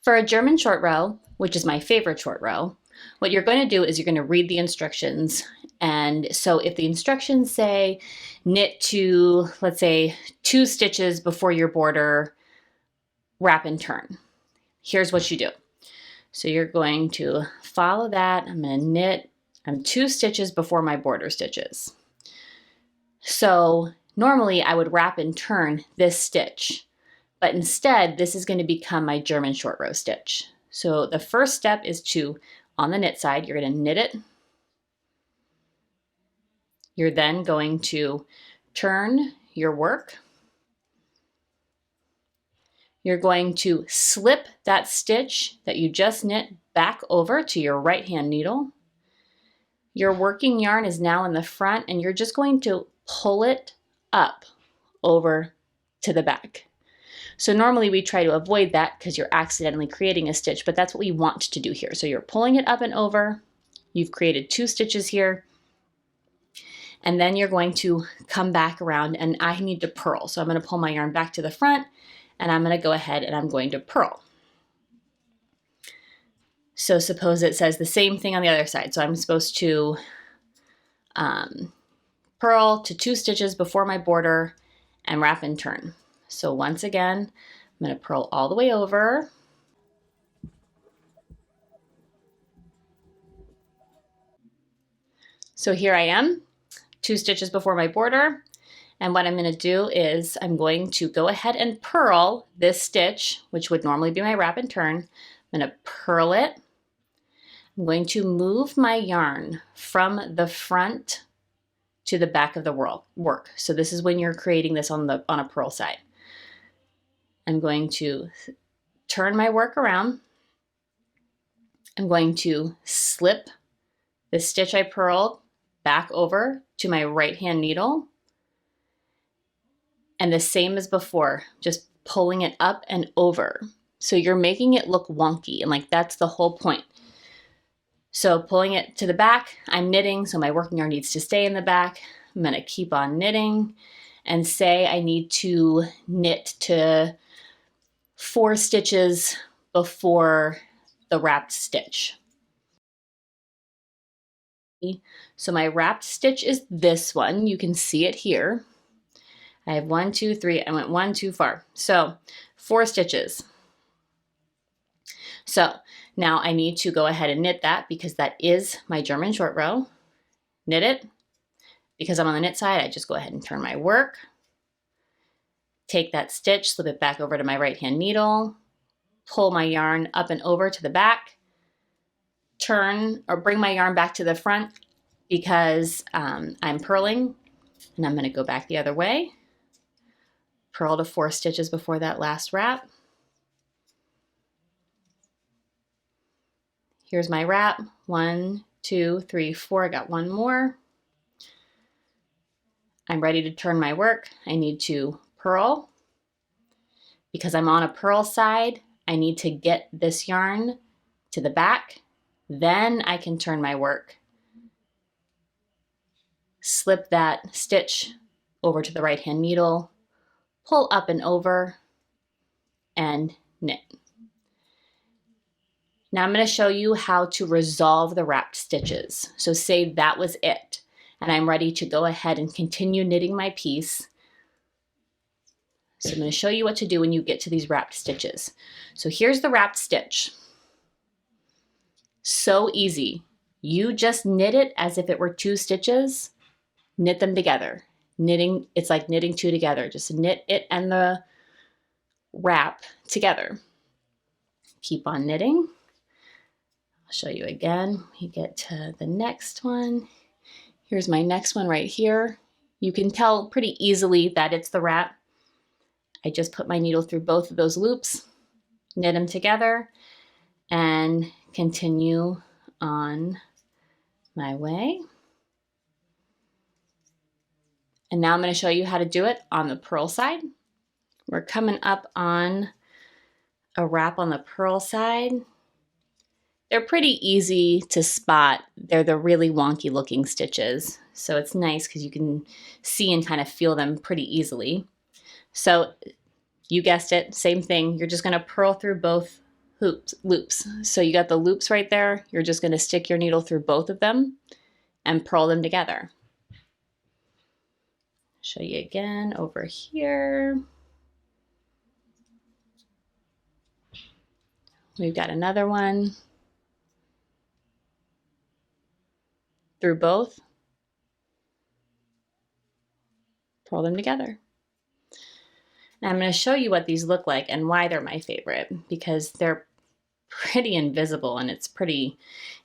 For a German short row, which is my favorite short row, what you're going to do is you're going to read the instructions. And so if the instructions say knit to, let's say, 2 stitches before your border, wrap and turn, here's what you do. So you're going to follow that. I'm going to knit. I'm 2 stitches before my border stitches. So normally I would wrap and turn this stitch, but instead this is going to become my German short row stitch. So the first step is to, on the knit side, you're going to knit it. You're then going to turn your work. You're going to slip that stitch that you just knit back over to your right hand needle. Your working yarn is now in the front and you're just going to pull it up over to the back. So normally we try to avoid that because you're accidentally creating a stitch, but that's what we want to do here. So you're pulling it up and over. You've created 2 stitches here. And then you're going to come back around and I need to purl. So I'm going to pull my yarn back to the front and I'm going to go ahead and I'm going to purl. So suppose it says the same thing on the other side. So I'm supposed to purl to 2 stitches before my border and wrap and turn. So once again, I'm going to purl all the way over. So here I am, 2 stitches before my border. And what I'm going to do is I'm going to go ahead and purl this stitch, which would normally be my wrap and turn. I'm going to purl it. I'm going to move my yarn from the front to the back of the work. So this is when you're creating this on a purl side. I'm going to turn my work around. I'm going to slip the stitch I purled back over to my right hand needle. And the same as before, just pulling it up and over. So you're making it look wonky, and like that's the whole point. So pulling it to the back, I'm knitting, so my working yarn needs to stay in the back. I'm going to keep on knitting and say I need to knit to 4 stitches before the wrapped stitch. So my wrapped stitch is this one. You can see it here. I have 1, 2, 3. I went 1 too far. So 4 stitches. So now I need to go ahead and knit that because that is my German short row. Knit it. Because I'm on the knit side, I just go ahead and turn my work. Take that stitch, slip it back over to my right hand needle, pull my yarn up and over to the back, turn or bring my yarn back to the front because I'm purling, and I'm going to go back the other way. Purl to 4 stitches before that last wrap. Here's my wrap. 1, 2, 3, 4. I got 1 more. I'm ready to turn my work. I need to purl. Because I'm on a purl side, I need to get this yarn to the back. Then I can turn my work. Slip that stitch over to the right hand needle, pull up and over, and knit. Now I'm going to show you how to resolve the wrapped stitches. So say that was it, and I'm ready to go ahead and continue knitting my piece. So I'm going to show you what to do when you get to these wrapped stitches. So here's the wrapped stitch. So easy. You just knit it as if it were 2 stitches, knit them together. Knitting, it's like knitting 2 together. Just knit it and the wrap together. Keep on knitting. I'll show you again. We get to the next one. Here's my next one right here. You can tell pretty easily that it's the wrap. I just put my needle through both of those loops, knit them together, and continue on my way. And now I'm going to show you how to do it on the purl side. We're coming up on a wrap on the purl side. they're pretty easy to spot. They're the really wonky looking stitches. So it's nice because you can see and kind of feel them pretty easily. So you guessed it, same thing. You're just going to purl through both loops. So you got the loops right there. You're just going to stick your needle through both of them and purl them together. Show you again over here. We've got another one through both. Purl them together. Now I'm going to show you what these look like and why they're my favorite, because they're pretty invisible and it's pretty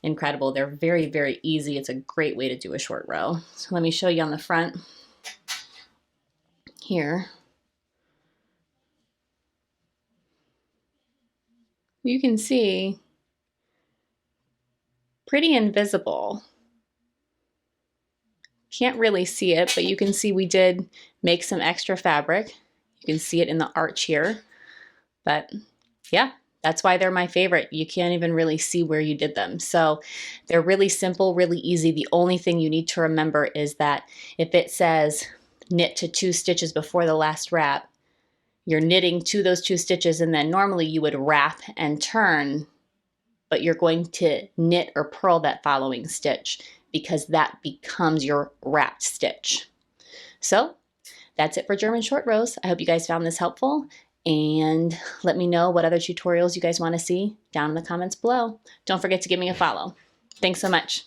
incredible. They're very, very easy. It's a great way to do a short row. So let me show you on the front here. You can see pretty invisible. Can't really see it, but you can see we did make some extra fabric. You can see it in the arch here, but yeah, that's why they're my favorite. You can't even really see where you did them. So they're really simple, really easy. The only thing you need to remember is that if it says knit to 2 stitches before the last wrap, you're knitting to those 2 stitches, and then normally you would wrap and turn, but you're going to knit or purl that following stitch because that becomes your wrapped stitch. So that's it for German short rows. I hope you guys found this helpful, and let me know what other tutorials you guys want to see down in the comments below. Don't forget to give me a follow. Thanks so much.